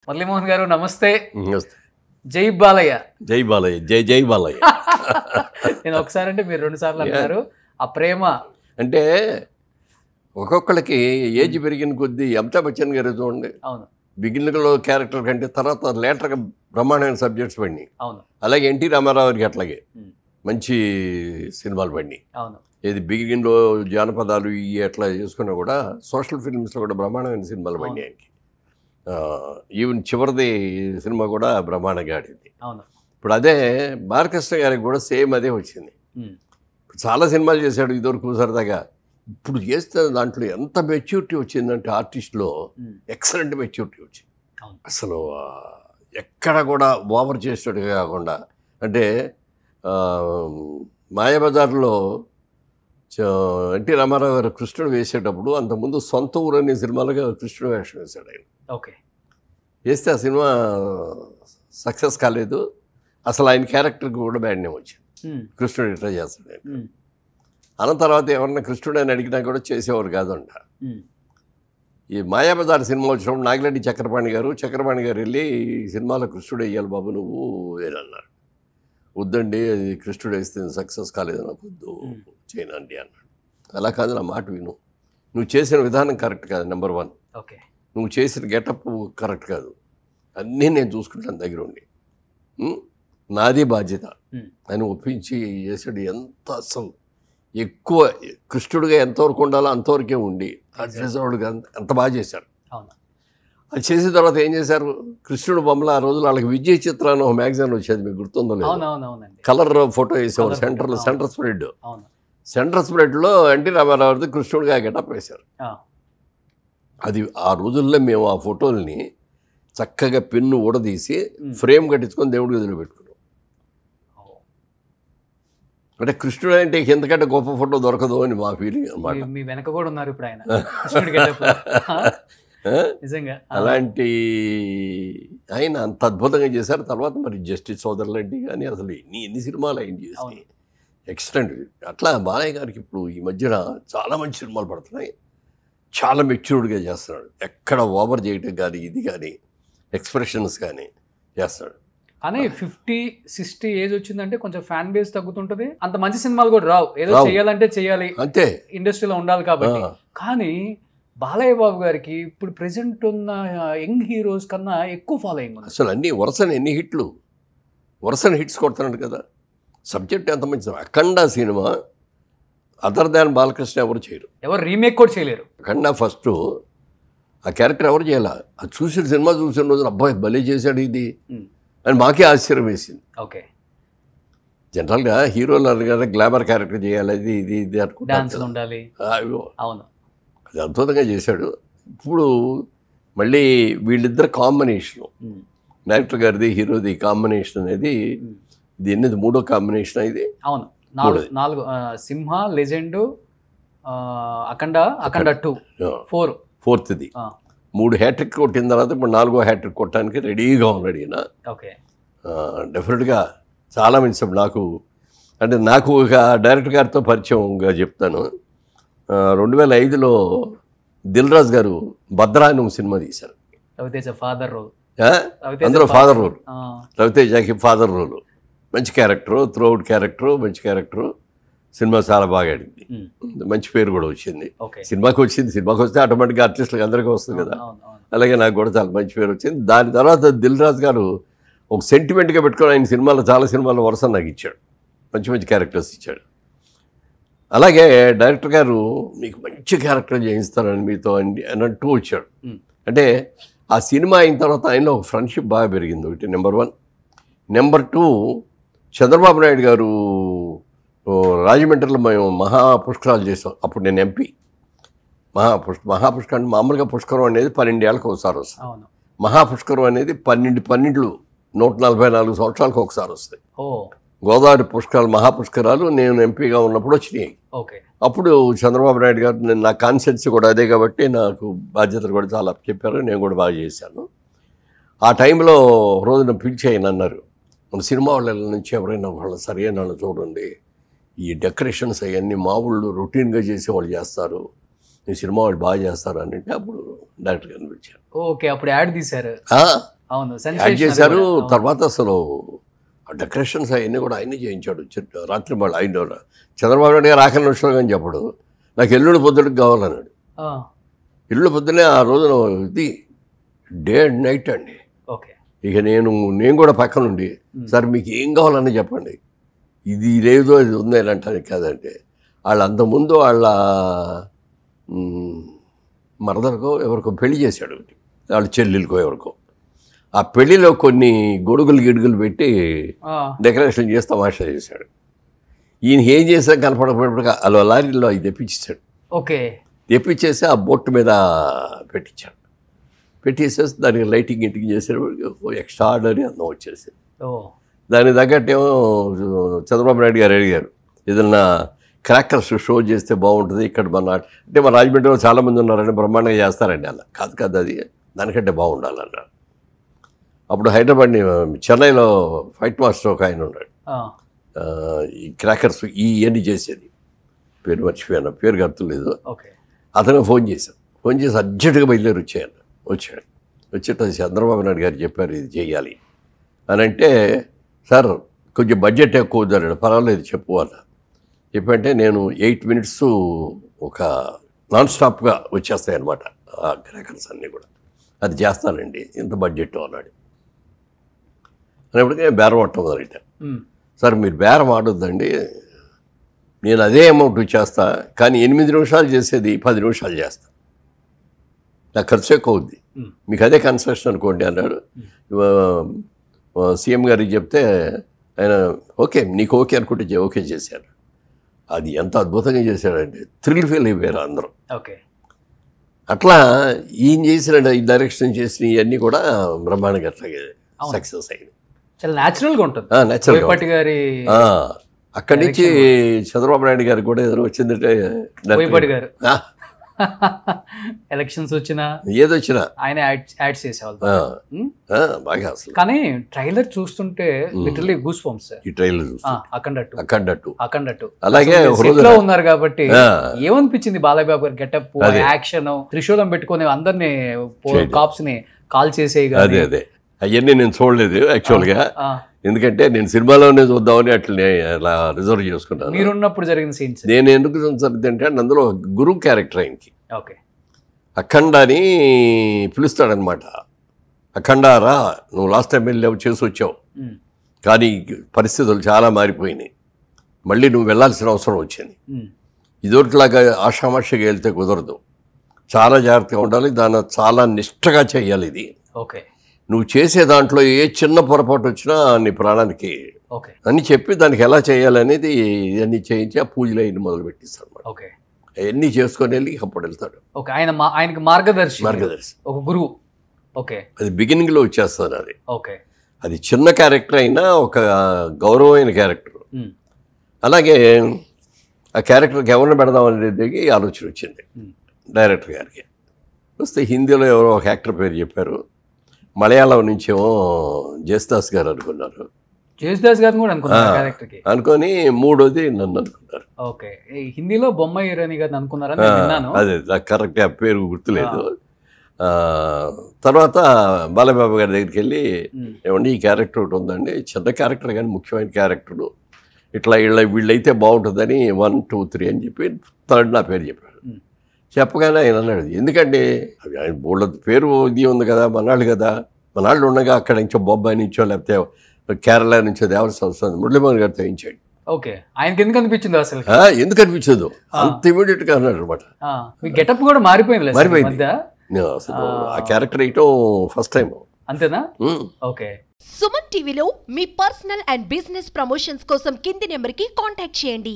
మురళీమోహన్ గారు నమస్తే. నమస్తే. జై బాలయ్య. జై బాలయ్య. జై జై బాలయ్య. నేను ఒకసారి అంటే మీరు 2 సార్లు అన్నారు. ఆ ప్రేమ అంటే ఒక్కొక్కరికి ఏజ్ పెరిగిన కొద్దీ అమితాబ్ బచ్చన్ గారు చూడండి, అవును బిగినింగ్లో క్యారెక్టర్ కంటే తర్వాత లేటర్గా బ్రహ్మాండమైన సబ్జెక్ట్స్ పడినాయి. అవును అలాగే ఎన్టీ రామారావు గారికి అట్లాగే మంచి సినిమాలు పడినాయి. అవును ఏది బిగిన్లో జానపదాలు ఇవి అట్లా చేసుకున్నా కూడా సోషల్ ఫిల్మ్స్లో కూడా బ్రహ్మాండమైన సినిమాలు పడినాయి ఆయనకి. ఈవెన్ చివరిది సినిమా కూడా బ్రహ్మాండంగా ఆడింది. అవును ఇప్పుడు అదే బాలకృష్ణ గారికి కూడా సేమ్ అదే వచ్చింది. చాలా సినిమాలు చేశాడు ఇదివరకు సరదాగా. ఇప్పుడు చేస్తే దాంట్లో ఎంత మెచ్యూరిటీ వచ్చిందంటే ఆర్టిస్ట్లో ఎక్సలెంట్ మెచ్యూరిటీ వచ్చింది. అసలు ఎక్కడ కూడా ఓవర్ చేసేట్టుగా కాకుండా, అంటే మాయాబజార్లో ఎన్టీ రామారావు గారు కృష్ణుడు వేసేటప్పుడు అంతకుముందు సొంత ఊరు అనే సినిమాలుగా కృష్ణుడు వేషం వేశాడు ఆయన. ఓకే. వేస్తే ఆ సినిమా సక్సెస్ కాలేదు. అసలు ఆయన క్యారెక్టర్కి కూడా బ్యాడ్ నేమ్ వచ్చింది. కృష్ణుడు ఇట్లా చేస్తాడు ఆయన. అన్న తర్వాత ఎవరన్నా కృష్ణుడు అని అడిగినా కూడా చేసేవారు కాదంట. ఈ మాయాబజార్ సినిమా వచ్చినప్పుడు నాగిరెడ్డి చక్రపాణి గారు వెళ్ళి ఈ సినిమాలో కృష్ణుడు వేయాలి బాబు నువ్వు అని అన్నారు. వద్దండి, అది కృష్ణుడు వేస్తే సక్సెస్ కాలేదు, నాకు వద్దు చేయనండి అన్నాడు. అలా కాదు, నా మాట విను, నువ్వు చేసిన విధానం కరెక్ట్ కాదు, నెంబర్ 1. ఓకే. నువ్వు చేసిన గెటప్ కరెక్ట్ కాదు, అన్నీ నేను చూసుకుంటాను దగ్గర ఉండి, నాది బాధ్యత అని ఒప్పించి చేసాడు. ఎంత అసలు ఎక్కువ కృష్ణుడిగా ఎంతవరకు ఉండాలో అంతవరకే ఉండి అడ్రస్వాడుగా ఎంత బాగా చేశాడు. అది చేసిన తర్వాత ఏం చేశారు, కృష్ణుడు బొమ్మల ఆ రోజులు వాళ్ళకి విజయ్ చిత్ర అని ఒక మ్యాగజైన్ వచ్చేది, మీకు గుర్తుందో లేదు, కలర్ ఫోటో వేసేవారు సెంటర్ స్ప్రెడ్లో ఎన్టీ రామారావుది కృష్ణుడిగా గెటప్ వేశారు. అది ఆ రోజుల్లో మేము ఆ ఫోటోల్ని చక్కగా పెన్ను ఊడదీసి ఫ్రేమ్ కట్టించుకొని దేవుడి గదిలో పెట్టుకున్నాం. అంటే కృష్ణుడు అంటే ఎంతకంటే గొప్ప ఫోటో దొరకదు అని మా ఫీలింగ్ అన్నమాట. మీ వెనక కూడా ఉన్నారు ఇప్పుడు ఆయన. నిజంగా అలాంటి ఆయన అంత అద్భుతంగా చేశారు. తర్వాత మరి జస్టిస్ సోదరులండి కానీ అసలు ఎన్ని సినిమాలు ఆయన చేసి ఎక్సలెంట్. అట్లా బాలయ్య గారికి ఇప్పుడు ఈ మధ్యన చాలా మంచి సినిమాలు పడుతున్నాయి. చాలా మెచ్యూర్డ్గా చేస్తున్నాడు. ఎక్కడ ఓవర్ చేయటం కానీ ఇది కానీ ఎక్స్ప్రెషన్స్ కానీ చేస్తాడు. కానీ 50-60 ఏజ్ వచ్చిందంటే కొంచెం ఫ్యాన్ బేస్ తగ్గుతుంటుంది. అంత మంచి సినిమాలు కూడా రావు. ఏదో చేయాలంటే చేయాలి, అంతే, ఇండస్ట్రీలో ఉండాలి కాబట్టి. కానీ బాలయ్య బాబు గారికి ఇప్పుడు ప్రెసెంట్ ఉన్న యంగ్ హీరోస్ కన్నా ఎక్కువ ఫాలోయింగ్ ఉంది. అసలు అన్ని వరుసని హిట్స్ కొడుతున్నాడు కదా. సబ్జెక్ట్ ఎంత మంచిది. అఖండ సినిమా అదర్ దాన్ బాలకృష్ణ ఎవరు చేయరు, ఎవరు రీమేక్ కూడా చేయలేరు. అఖండ ఫస్ట్ ఆ క్యారెక్టర్ ఎవరు చేయాల, అది చూసిన సినిమా చూసిన రోజున అబ్బాయి భలే చేశాడు ఇది అని మాకే ఆశ్చర్యం వేసింది. ఓకే. జనరల్గా హీరోలు అనగానే గ్లామర్ క్యారెక్టర్ చేయాలి, అది ఇది ఇది అనుకుంటారు, అవును, అది అద్భుతంగా చేశాడు. ఇప్పుడు మళ్ళీ వీళ్ళిద్దరు కాంబినేషను, డైరెక్టర్ గారిది హీరోది కాంబినేషన్ అనేది ఇది ఎన్నది 3వ కాంబినేషన్ ఇది. అవును, 4 సింహ, లెజెండ్, అఖండ 2, 4ది 3 హ్యాట్రిక్ కొట్టిన తర్వాత ఇప్పుడు 4వ హ్యాట్రిక్ కొట్టడానికి రెడీగా ఉన్నాడు ఈయన. ఓకే. డెఫినెట్గా చాలా మంచి. నాకు ఒక డైరెక్టర్ గారితో పరిచయంగా చెప్తాను. 2005లో దిల్ రాజు గారు భద్రా అని సినిమా తీశారు. రవితేజ ఫాదర్ రోల్, అందులో ఫాదర్ రోల్, రవితేజకి ఫాదర్ రోల్, మంచి క్యారెక్టరు, త్రూఅవుట్ క్యారెక్టరు, మంచి క్యారెక్టరు. సినిమా చాలా బాగా ఆడింది, మంచి పేరు కూడా వచ్చింది. సినిమాకి వస్తే ఆటోమేటిక్గా ఆర్టిస్టులకు అందరికీ వస్తుంది కదా, అలాగే నాకు కూడా చాలా మంచి పేరు వచ్చింది. దాని తర్వాత దిల్ రాజు గారు ఒక సెంటిమెంట్గా పెట్టుకొని ఆయన చాలా సినిమాల వరుస నాకు ఇచ్చాడు, మంచి క్యారెక్టర్స్ ఇచ్చాడు. అలాగే డైరెక్టర్ గారు మీకు మంచి క్యారెక్టర్ చేయిస్తారని మీతో అన్నట్టు వచ్చాడు. అంటే ఆ సినిమా అయిన తర్వాత ఆయనలో ఒక ఫ్రెండ్షిప్ బాగా పెరిగింది. ఒకటి నెంబర్ 1. నెంబర్ 2, చంద్రబాబు నాయుడు గారు రాజమండ్రిలో మేము మహాపుష్కరాలు చేసాం. అప్పుడు నేను ఎంపీ. మహాపుష్కరం మామూలుగా పుష్కరం అనేది 12 ఏళ్ళకి ఒకసారి వస్తుంది. మహాపుష్కరం అనేది 12 144 సంవత్సరాలకు ఒకసారి వస్తాయి. గోదావరి పుష్కరాలు, మహాపుష్కరాలు నేను ఎంపీగా ఉన్నప్పుడు వచ్చినాయి. అప్పుడు చంద్రబాబు నాయుడు గారు, నా కాన్సెన్సీ కూడా అదే కాబట్టి నాకు బాధ్యతలు కూడా చాలా చెప్పారు, నేను కూడా బాగా చేశాను. ఆ టైంలో రోజున పిలిచి ఆయన అన్నారు, మన సినిమా వాళ్ళ నుంచి ఎవరైనా వాళ్ళ సరైన వాళ్ళని చూడండి, ఈ డెకరేషన్స్ అవన్నీ మా ఊళ్ళు రొటీన్గా చేసేవాళ్ళు చేస్తారు, ఈ సినిమా వాళ్ళు బాగా చేస్తారు అని అంటే అప్పుడు డైరెక్టర్ కనిపించారు. ఓకే, అప్పుడు యాడ్ తీశారు. అవును, యాడ్ చేశారు. తర్వాత అసలు డెకరేషన్స్ అవన్నీ కూడా ఆయనే చేయించాడు. రాత్రి మళ్ళీ ఆయన చంద్రబాబు నాయుడు గారు ఆఖరి నిమిషంలో కానీ చెప్పడు, నాకు ఎల్లుండి పొద్దుడికి కావాలన్నాడు. ఎల్లుండి పొద్దునే ఆ రోజున ఇది డే అండ్ నైట్ అండి. ఇక నేను కూడా పక్కనుండి, సార్ మీకు ఏం కావాలని చెప్పండి, ఇది లేదు అది ఉంది అని అంటానికి కాదంటే, వాళ్ళ అంతకుముందు వాళ్ళ మరదలకో ఎవరికో పెళ్లి చేశాడు, వాళ్ళ చెల్లెలకో ఎవరికో. ఆ పెళ్లిలో కొన్ని గిడుగులు పెట్టి డెకరేషన్ చేసి తమాషా చేశాడు. ఈయన ఏం చేసా కనపడకపోయినప్పుడు అలా లారీలో అవి తెప్పించేశాడు. తెప్పించేసి ఆ బొట్టు మీద పెట్టించాడు. పెట్టేసేసి దానికి లైటింగ్ చేసేటప్పుడు ఎక్స్ట్రా ఆర్డినరీ అందం వచ్చేసింది. దానికి తగ్గట్టేమో చంద్రబాబు నాయుడు గారు అడిగారు, ఏదన్నా క్రాకర్స్ షో చేస్తే బాగుంటుంది ఇక్కడ అంటే మన రాజమండ్రిలో చాలామంది ఉన్నారండి, బ్రహ్మాండంగా చేస్తారండి. అలా కాదు అది దానికంటే బాగుండాలన్నారు. అప్పుడు హైదరాబాద్ని చెన్నైలో ఫైట్ మాస్టర్ ఒక ఆయన ఉన్నాడు, ఈ క్రాకర్స్ ఇవన్నీ చేసేది, పేరు మర్చిపోయాను, పేరు గుర్తులేదు. అతను ఫోన్ చేసి అర్జెంటుగా బయలుదేరి వచ్చాడు. వచ్చేట చంద్రబాబు నాయుడు గారు చెప్పారు ఇది చేయాలి అని అంటే, సార్ కొంచెం బడ్జెట్ ఎక్కువ వద్దన్నాడు. పర్వాలేదు చెప్పు అన్న. చెప్పంటే నేను 8 minutes ఒక నాన్ స్టాప్గా వచ్చేస్తాయి అన్నమాట ఆ క్రాకర్స్ అన్నీ కూడా, అది చేస్తానండి ఇంత బడ్జెట్ అన్నాడు. అనేప్పటికీ బేరం ఆడటం మొదలెట్టాను. సార్ మీరు బేరం ఆడొద్దండి, నేను అదే అమౌంట్ చేస్తా, కానీ 8 నిమిషాలు చేసేది 10 నిమిషాలు చేస్తా, నాకు ఖర్చు ఎక్కువ అవుద్ది, మీకు అదే కన్సెషన్ అనుకోండి అన్నాడు. సీఎం గారికి చెప్తే ఆయన ఓకే నీకు ఓకే అనుకుంటే ఓకే చేశారు. అది ఎంత అద్భుతంగా చేశాడంటే థ్రిల్ ఫీల్ అయిపోయారు అందరూ. అట్లా ఈయన చేసిన ఈ డైరెక్షన్ చేసిన ఇవన్నీ కూడా బ్రహ్మాండంగా అట్లాగే సక్సెస్ అయింది. చాలా న్యాచురల్గా ఉంటుంది. అక్కడి నుంచి చంద్రబాబు నాయుడు గారికి కూడా ఏదైనా వచ్చిందంటే ఎలక్షన్స్ వచ్చినా ఏదొచ్చినా ఆయన యాడ్స్ చేసేవాళ్ళు బాగా. అసలు కానీ ట్రైలర్ చూస్తుంటే లిటరల్లీ గూస్ బంప్స్. ఈ ట్రైలర్ అఖండ అలాగే ఉన్నారు కాబట్టి ఏమనిపించింది బాలయ్య బాబు గారి గెటప్, యాక్షన్, త్రిశూలం పెట్టుకుని అందరినీ కాప్స్ ని కాల్ చేసే. అదే అవన్నీ నేను చూడలేదు యాక్చువల్గా, ఎందుకంటే నేను సినిమాలోనే చూద్దామని అట్లనే అలా రిజర్వ్ చేసుకున్నాను. మీరున్నప్పుడు జరిగిన సీన్స్ నేను ఎందుకు చూసానంటే అందులో గురు క్యారెక్టర్ ఆయనకి అఖండ అని పిలుస్తాడనమాట. అఖండారా నువ్వు లాస్ట్ టైం వెళ్ళావు చేసి వచ్చావు, కానీ పరిస్థితులు చాలా మారిపోయినాయి, మళ్ళీ నువ్వు వెళ్ళాల్సిన అవసరం వచ్చింది, ఇదొకటిలాగా ఆషామాషిగా వెళ్తే కుదరదు, చాలా జాగ్రత్తగా ఉండాలి, దాన్ని చాలా నిష్టగా చేయాలి ఇది. నువ్వు చేసే దాంట్లో ఏ చిన్న పొరపాటు వచ్చినా నీ ప్రాణానికి అని చెప్పి దానికి ఎలా చేయాలనేది ఇవన్నీ చేయించి ఆ పూజలు అయిన మొదలు పెట్టిస్తాడు అనమాట. అవన్నీ చేసుకొని వెళ్ళి అప్పుడు వెళ్తాడు. ఆయనకి మార్గదర్శి ఒక గురువు. అది బిగినింగ్లో వచ్చేస్తాను. అది చిన్న క్యారెక్టర్ అయినా ఒక గౌరవమైన క్యారెక్టర్. అలాగే ఆ క్యారెక్టర్కి ఎవరిని పెడదాం అనేది ఆలోచన వచ్చింది డైరెక్టర్ గారికి. వస్తే హిందీలో ఎవరో ఒక యాక్టర్ పేరు చెప్పారు, మలయాళం నుంచేమో జేసుదాస్ గారు అనుకున్నారు. అనుకొని మూడోది నన్ను అనుకున్నారు. హిందీలో బొమ్మాయి ఇరానీ గారిని అనుకున్నారు. అదే నాకు కరెక్ట్ ఆ పేరు గుర్తులేదు. తర్వాత బాలయ్యబాబు గారి దగ్గరికి వెళ్ళి, ఏమండి ఈ క్యారెక్టర్ ఒకటి ఉందండి, చిన్న క్యారెక్టర్ కానీ ముఖ్యమైన క్యారెక్టరు, ఇట్లా వీళ్ళైతే బాగుంటుందని 1, 2, 3 అని చెప్పి థర్డ్ నా పేరు చెప్పాడు. చెప్పగానే ఆయన అన్నాడు, ఎందుకండి ఆయన బోళ్ళ పేరు ఇది ఉంది కదా, మనాళ్ళు కదా, మనాళ్ళు ఉండగా అక్కడ నుంచో బొంబాయి నుంచో లేకపోతే కేరళ నుంచో దేవరస వస్తుంది మురళీమోహన్ గారు తెగించాడు. ఆయనకి ఎందుకు అనిపించింది అసలు? ఎందుకు అనిపించదు అంత ఇమీడియట్ గా అన్నాడు అనమాట. గెటప్ కూడా మారిపోయింది. అసలు ఆ క్యారెక్టర్ వేయటం ఫస్ట్ టైం. అంతేనా? సుమన్ టీవీలో మీ పర్సనల్ అండ్ బిజినెస్ ప్రమోషన్స్ కోసం కింది నెంబర్కి కాంటాక్ట్ చేయండి.